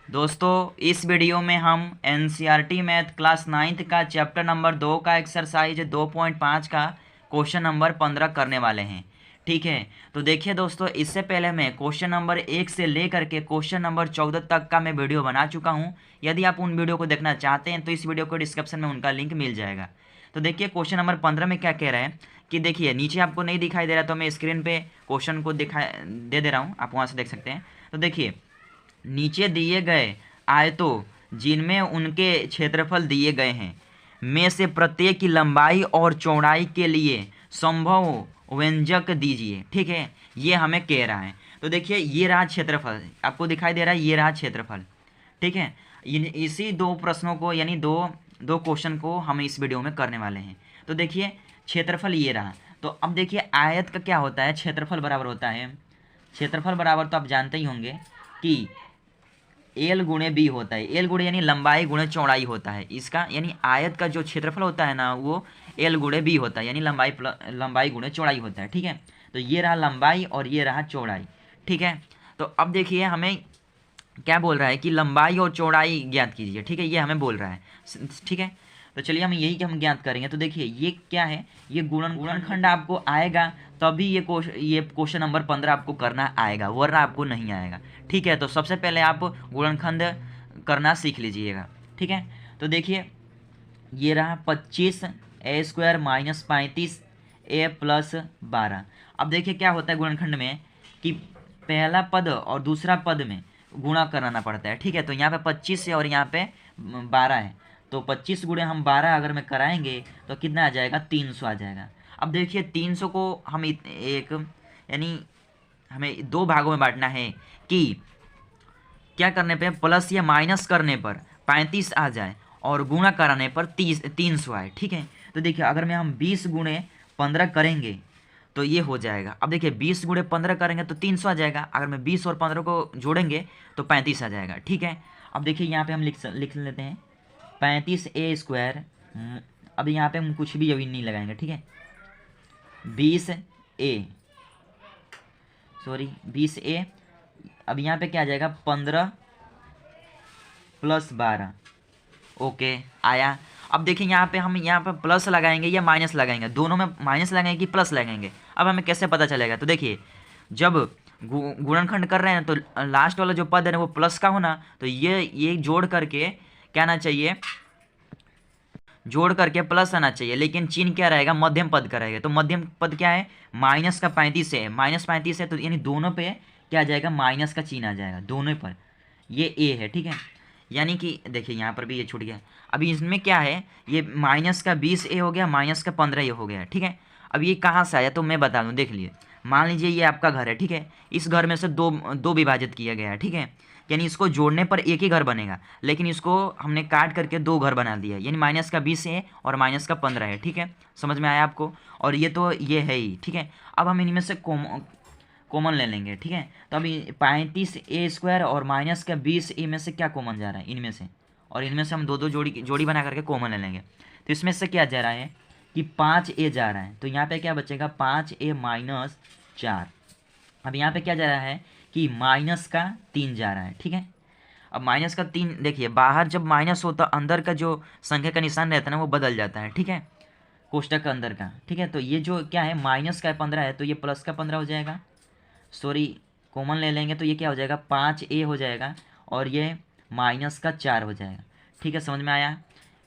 दोस्तों इस वीडियो में हम एनसीईआरटी मैथ क्लास 9th का चैप्टर नंबर 2 का एक्सरसाइज 2.5 का क्वेश्चन नंबर 15 करने वाले हैं। ठीक है, तो देखिए दोस्तों, इससे पहले मैं क्वेश्चन नंबर 1 से लेकर के क्वेश्चन नंबर 14 तक का मैं वीडियो बना चुका हूं। यदि आप उन वीडियो को देखना चाहते हैं तो इस वीडियो को डिस्क्रिप्शन में उनका लिंक मिल जाएगा। तो देखिए क्वेश्चन नंबर 15 में क्या कह रहा है कि देखिए नीचे आपको नहीं दिखाई दे रहा, तो मैं स्क्रीन पे क्वेश्चन को दे रहा हूँ, आप वहाँ से देख सकते हैं। तो देखिए नीचे दिए गए आयतों जिनमें उनके क्षेत्रफल दिए गए हैं में से प्रत्येक की लंबाई और चौड़ाई के लिए संभव व्यंजक दीजिए। ठीक है, ये हमें कह रहा है। तो देखिए ये रहा क्षेत्रफल, आपको दिखाई दे रहा है, ये रहा क्षेत्रफल। ठीक है, इसी दो प्रश्नों को यानी दो दो क्वेश्चन को हम इस वीडियो में करने वाले हैं। तो देखिए क्षेत्रफल ये रहा। तो अब देखिए आयत का क्या होता है, क्षेत्रफल बराबर होता है, क्षेत्रफल बराबर तो आप जानते ही होंगे कि एल गुणे बी होता है। एल गुणे यानी लंबाई गुणे चौड़ाई होता है इसका, यानी आयत का जो क्षेत्रफल होता है ना वो एल गुणे बी होता है, यानी लंबाई गुणे चौड़ाई होता है। ठीक है, तो ये रहा लंबाई और ये रहा चौड़ाई। ठीक है, तो अब देखिए हमें क्या बोल रहा है कि लंबाई और चौड़ाई ज्ञात कीजिए। ठीक है, ये हमें बोल रहा है। ठीक है, तो चलिए हम यही कि हम ज्ञात करेंगे। तो देखिए ये क्या है, ये गुणनखंड आपको आएगा तभी ये क्वेश्चन नंबर 15 आपको करना आएगा, वरना आपको नहीं आएगा। ठीक है, तो सबसे पहले आप गुणनखंड करना सीख लीजिएगा। ठीक है, तो देखिए ये रहा 25 a² माइनस 35a+12। अब देखिए क्या होता है गुणनखंड में कि पहला पद और दूसरा पद में गुणा कराना पड़ता है। ठीक है, तो यहाँ पे 25 है और यहाँ पे 12 है, तो 25 गुणे हम 12 अगर में कराएंगे तो कितना आ जाएगा, 300 आ जाएगा। अब देखिए 300 को हम एक यानी हमें दो भागों में बांटना है कि क्या करने पे, प्लस या माइनस करने पर 35 आ जाए और गुणा कराने पर 300 आए। ठीक है, तो देखिए अगर में हम 20 गुणे 15 करेंगे तो ये हो जाएगा। अब देखिए 20 गुणे 15 करेंगे तो 300 आ जाएगा, अगर मैं 20 और 15 को जोड़ेंगे तो 35 आ जाएगा। ठीक है, अब देखिए यहाँ पे हम लिख लेते हैं 35a²। अब यहाँ पे हम कुछ भी अभी नहीं लगाएंगे। ठीक है, 20a अब यहाँ पे क्या आ जाएगा, 15+12। ओके आया। अब देखिए यहाँ पे हम यहाँ पे प्लस लगाएंगे या माइनस लगाएंगे, दोनों में माइनस लगाएंगे कि प्लस लगाएंगे, अब हमें कैसे पता चलेगा। तो देखिए जब गुणनखंड कर रहे हैं तो लास्ट वाला जो पद है वो प्लस का होना, तो ये जोड़ करके क्या आना चाहिए, जोड़ करके प्लस आना चाहिए, लेकिन चिन्ह क्या रहेगा, मध्यम पद का रहेगा। तो मध्यम पद क्या है, माइनस का 35 है, माइनस 35 है, तो यानी दोनों पे क्या आ जाएगा, माइनस का चिन्ह आ जाएगा दोनों पर। ये ए है। ठीक है, यानी कि देखिए यहाँ पर भी ये छूट गया। अभी इसमें क्या है, ये माइनस का 20a हो गया, माइनस का 15a हो गया। ठीक है, अब ये कहाँ से आया तो मैं बता दूँ, देख लिए। मान लीजिए ये आपका घर है। ठीक है, इस घर में से दो दो विभाजित किया गया है। ठीक है, यानी इसको जोड़ने पर एक ही घर बनेगा, लेकिन इसको हमने काट करके दो घर बना दिया, यानी माइनस का 20 है और माइनस का 15 है। ठीक है, समझ में आया आपको, और ये तो ये है ही। ठीक है, अब हम इनमें से कॉमन ले लेंगे। ठीक है, तो अभी 35a² और माइनस का 20a में से क्या कॉमन जा रहा है, इनमें से, और इनमें से हम दो दो जोड़ी बना करके कॉमन ले लेंगे। तो इसमें से क्या जा रहा है कि 5a जा रहा है, तो यहाँ पे क्या बचेगा, 5a-4। अब यहाँ पे क्या जा रहा है कि माइनस का 3 जा रहा है। ठीक है, अब माइनस का 3 देखिए, बाहर जब माइनस होता अंदर का जो संख्या का निशान रहता है ना वो बदल जाता है। ठीक है, कोष्टक के अंदर का। ठीक है, तो ये जो क्या है, माइनस का 15 है तो ये प्लस का 15 हो जाएगा। सॉरी, कॉमन ले लेंगे तो ये क्या हो जाएगा, 5a हो जाएगा और ये माइनस का 4 हो जाएगा। ठीक है, समझ में आया।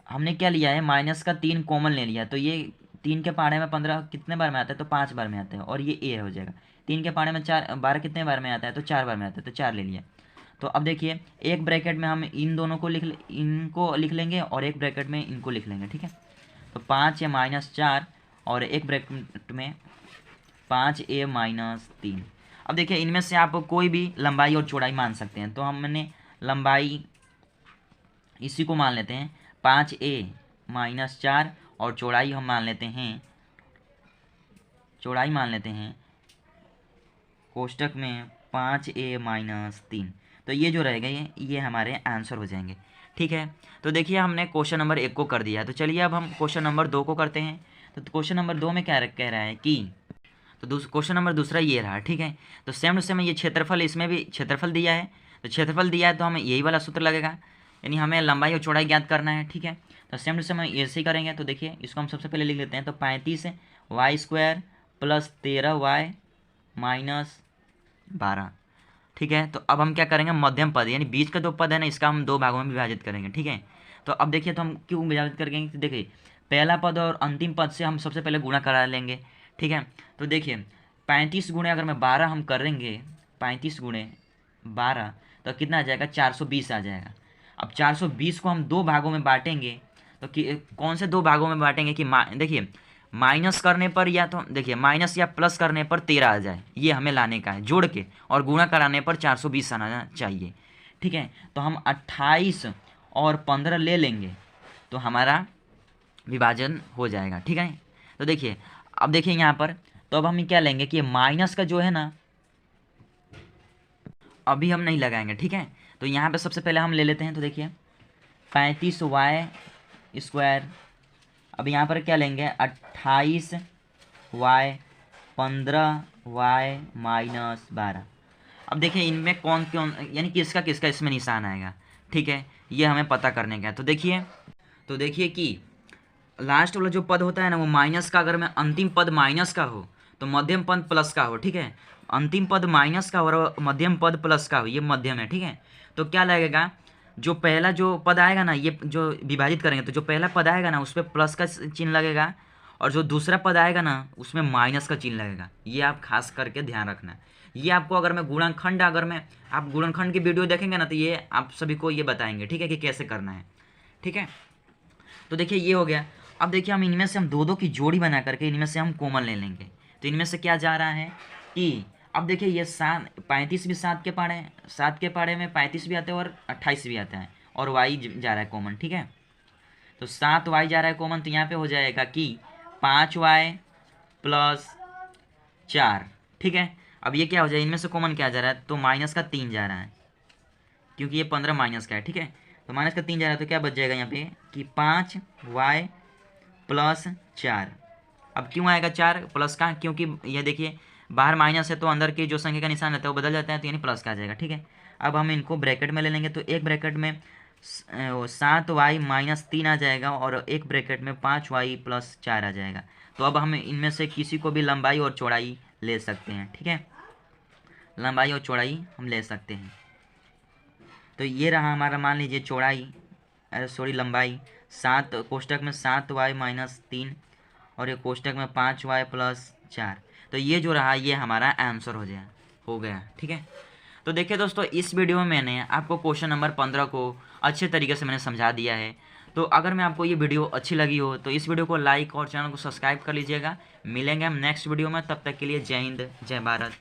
हमने क्या लिया है, माइनस का 3 कॉमन ले लिया, तो ये 3 के पाड़े में 15 कितने बार में आता है, तो 5 बार में आता है, और ये a हो जाएगा। 3 के पाड़े में 12 कितने बार में आता है, तो 4 बार में आता है, तो 4 ले लिया। तो अब देखिए एक ब्रैकेट में हम इन दोनों को इनको लिख लेंगे और एक ब्रैकेट में इनको लिख लेंगे। ठीक है, तो 5a-4 और एक ब्रैकेट में 5a-3। अब देखिए इनमें से आप कोई भी लंबाई और चौड़ाई मान सकते हैं, तो हमने लंबाई इसी को मान लेते हैं 5a-4 और चौड़ाई हम मान लेते हैं, कोष्टक में 5a-3। तो ये जो रहेगा ये हमारे आंसर हो जाएंगे। ठीक है, तो देखिए हमने क्वेश्चन नंबर 1 को कर दिया, तो चलिए अब हम क्वेश्चन नंबर 2 को करते हैं। तो क्वेश्चन नंबर 2 में क्या कह रहा है कि, तो क्वेश्चन नंबर दूसरा ये रहा। ठीक है, तो सेम टू सेम ये क्षेत्रफल, इसमें भी क्षेत्रफल दिया है, तो क्षेत्रफल दिया है तो हमें यही वाला सूत्र लगेगा, यानी हमें लंबाई और चौड़ाई ज्ञात करना है। ठीक है, तो सेम टू सेम हम ऐसे ही करेंगे। तो देखिए इसको हम सबसे पहले लिख लेते हैं। तो 35y² प्लस 13y माइनस 12। ठीक है, तो अब हम क्या करेंगे, मध्यम पद यानी बीच का जो पद है ना, इसका हम दो भागों में विभाजित करेंगे। ठीक है, तो अब देखिए तो हम क्यों विभाजित करेंगे, तो देखिए पहला पद और अंतिम पद से हम सबसे पहले गुणा करा लेंगे। ठीक है, तो देखिए 35 गुणे अगर मैं 12 हम करेंगे, 35 गुणे 12 तो कितना आ जाएगा, 420 आ जाएगा। अब 420 को हम दो भागों में बांटेंगे, तो कौन से दो भागों में बांटेंगे कि देखिए माइनस करने पर या तो देखिए माइनस या प्लस करने पर 13 आ जाए, ये हमें लाने का है जोड़ के, और गुणा कराने पर 420 आना चाहिए। ठीक है, तो हम 28 और 15 ले लेंगे तो हमारा विभाजन हो जाएगा। ठीक है, तो देखिए अब देखिए यहाँ पर, तो अब हम क्या लेंगे कि माइनस का जो है ना, अभी हम नहीं लगाएंगे। ठीक है, तो यहाँ पे सबसे पहले हम ले लेते हैं। तो देखिए 35y², अब यहाँ पर क्या लेंगे 28y 15y माइनस 12। अब देखिए इनमें कौन कौन यानी किसका किसका इसमें निशान आएगा। ठीक है, ये हमें पता करने का है। तो देखिए कि लास्ट वाला जो पद होता है ना, वो माइनस का, अगर मैं अंतिम पद माइनस का हो तो मध्यम पद प्लस का हो। ठीक है, अंतिम पद माइनस का और मध्यम पद प्लस का हो, ये मध्यम है। ठीक है, तो क्या लगेगा, जो पहला जो पद आएगा ना, ये जो विभाजित करेंगे तो जो पहला पद आएगा ना उस पर प्लस का चिन्ह लगेगा, और जो दूसरा पद आएगा ना उसमें माइनस का चिन्ह लगेगा। ये आप खास करके ध्यान रखना है। ये आपको अगर मैं गुणनखंड, अगर मैं आप गुणनखंड की वीडियो देखेंगे ना तो ये आप सभी को ये बताएंगे। ठीक है, कि कैसे करना है। ठीक है, तो देखिए ये हो गया। अब देखिए हम इनमें से हम दो दो की जोड़ी बना करके इनमें से हम कॉमन ले लेंगे। तो इनमें से क्या जा रहा है कि अब देखिए ये 35 भी 7 के पाड़े, 7 के पाड़े में 35 भी आते हैं और 28 भी आता है, और y जा रहा है कॉमन। ठीक है, तो 7y जा रहा है कॉमन, तो यहाँ पे हो जाएगा कि 5y प्लस 4। ठीक है, अब ये क्या हो जाए, इनमें से कॉमन क्या जा रहा है, तो माइनस का 3 जा रहा है, क्योंकि ये 15 माइनस का है। ठीक है, तो माइनस का 3 जा रहा है, तो क्या बच जाएगा यहाँ पे कि 5y प्लस 4। अब क्यों आएगा 4 प्लस का, क्योंकि ये देखिए बाहर माइनस है तो अंदर की जो संख्या का निशान रहता है वो बदल जाता है, तो यानी प्लस का आ जाएगा। ठीक है, अब हम इनको ब्रैकेट में ले लेंगे। तो एक ब्रैकेट में 7y माइनस 3 आ जाएगा, और एक ब्रैकेट में 5y प्लस 4 आ जाएगा। तो अब हम इनमें से किसी को भी लंबाई और चौड़ाई ले सकते हैं। ठीक है, लंबाई और चौड़ाई हम ले सकते हैं। तो ये रहा हमारा, मान लीजिए चौड़ाई, सॉरी लंबाई 7, कोष्टक में 7y माइनस 3, और ये कोष्टक में 5y प्लस 4। तो ये जो रहा ये हमारा आंसर हो गया। ठीक है, तो देखिए दोस्तों इस वीडियो में मैंने आपको क्वेश्चन नंबर 15 को अच्छे तरीके से मैंने समझा दिया है। तो अगर मैं आपको ये वीडियो अच्छी लगी हो तो इस वीडियो को लाइक और चैनल को सब्सक्राइब कर लीजिएगा। मिलेंगे हम नेक्स्ट वीडियो में, तब तक के लिए जय हिंद, जय भारत।